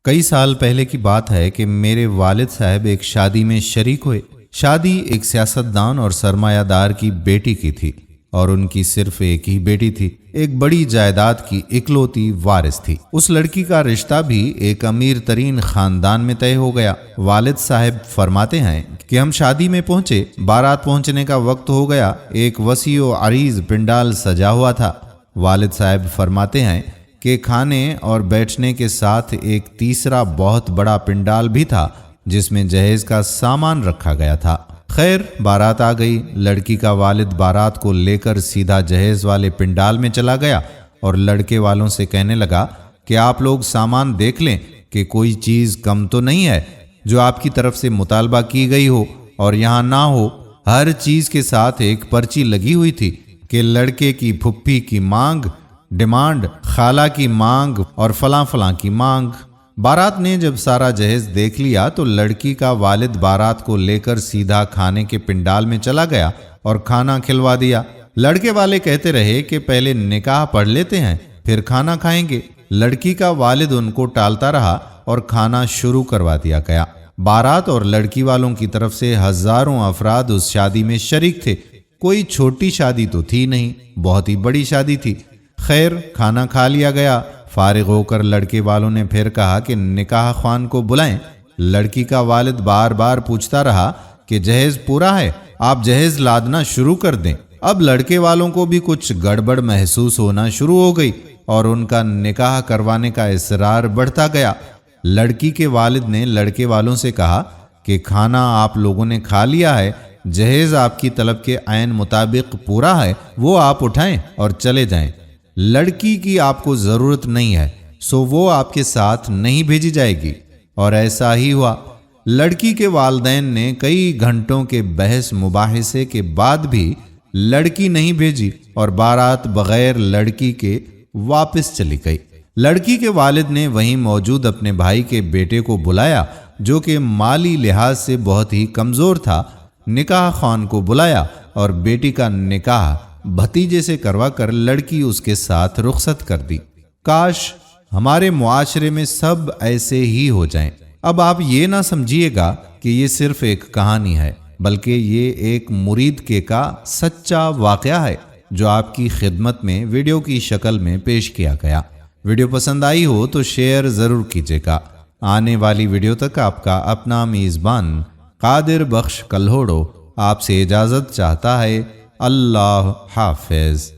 کئی سال پہلے کی بات ہے کہ میرے والد صاحب ایک شادی میں شریک ہوئے۔ شادی ایک سیاستدان اور سرمایہ دار کی بیٹی کی تھی اور ان کی صرف ایک ہی بیٹی تھی، ایک بڑی جائیداد کی اکلوتی وارث تھی۔ اس لڑکی کا رشتہ بھی ایک امیر ترین خاندان میں طے ہو گیا۔ والد صاحب فرماتے ہیں کہ ہم شادی میں پہنچے، بارات پہنچنے کا وقت ہو گیا، ایک وسیع و عریض پنڈال سجا ہوا تھا۔ والد صاحب فرماتے ہیں کہ کھانے اور بیٹھنے کے ساتھ ایک تیسرا بہت بڑا پنڈال بھی تھا جس میں جہیز کا سامان رکھا گیا تھا۔ خیر، بارات آ گئی۔ لڑکی کا والد بارات کو لے کر سیدھا جہیز والے پنڈال میں چلا گیا اور لڑکے والوں سے کہنے لگا کہ آپ لوگ سامان دیکھ لیں کہ کوئی چیز کم تو نہیں ہے جو آپ کی طرف سے مطالبہ کی گئی ہو اور یہاں نہ ہو۔ ہر چیز کے ساتھ ایک پرچی لگی ہوئی تھی کہ لڑکے کی پھپھی کی مانگ، ڈیمانڈ، خالہ کی مانگ اور فلاں فلاں کی مانگ۔ بارات نے جب سارا جہیز دیکھ لیا تو لڑکی کا والد بارات کو لے کر سیدھا کھانے کے پنڈال میں چلا گیا اور کھانا کھلوا دیا۔ لڑکے والے کہتے رہے کہ پہلے نکاح پڑھ لیتے ہیں پھر کھانا کھائیں گے۔ لڑکی کا والد ان کو ٹالتا رہا اور کھانا شروع کروا دیا گیا۔ بارات اور لڑکی والوں کی طرف سے ہزاروں افراد اس شادی میں شریک تھے۔ کوئی چھوٹی شادی تو تھی نہیں، بہت ہی بڑی شادی تھی۔ خیر، کھانا کھا لیا گیا۔ فارغ ہو کر لڑکے والوں نے پھر کہا کہ نکاح خوان کو بلائیں۔ لڑکی کا والد بار بار پوچھتا رہا کہ جہیز پورا ہے، آپ جہیز لادنا شروع کر دیں۔ اب لڑکے والوں کو بھی کچھ گڑبڑ محسوس ہونا شروع ہو گئی اور ان کا نکاح کروانے کا اصرار بڑھتا گیا۔ لڑکی کے والد نے لڑکے والوں سے کہا کہ کھانا آپ لوگوں نے کھا لیا ہے، جہیز آپ کی طلب کے عین مطابق پورا ہے، وہ آپ اٹھائیں اور چلے جائیں۔ لڑکی کی آپ کو ضرورت نہیں ہے، سو وہ آپ کے ساتھ نہیں بھیجی جائے گی۔ اور ایسا ہی ہوا۔ لڑکی کے والدین نے کئی گھنٹوں کے بحث مباحثے کے بعد بھی لڑکی نہیں بھیجی اور بارات بغیر لڑکی کے واپس چلی گئی۔ لڑکی کے والد نے وہیں موجود اپنے بھائی کے بیٹے کو بلایا جو کہ مالی لحاظ سے بہت ہی کمزور تھا۔ نکاح خوان کو بلایا اور بیٹی کا نکاح بھتیجے سے کروا کر لڑکی اس کے ساتھ رخصت کر دی۔ کاش ہمارے معاشرے میں سب ایسے ہی ہو جائیں۔ اب آپ یہ نہ سمجھیے گا کہ یہ صرف ایک کہانی ہے، بلکہ یہ ایک مرید کے کا سچا واقعہ ہے جو آپ کی خدمت میں ویڈیو کی شکل میں پیش کیا گیا۔ ویڈیو پسند آئی ہو تو شیئر ضرور کیجیے گا۔ آنے والی ویڈیو تک آپ کا اپنا میزبان قادر بخش کلہوڑو آپ سے اجازت چاہتا ہے۔ اللہ حافظ۔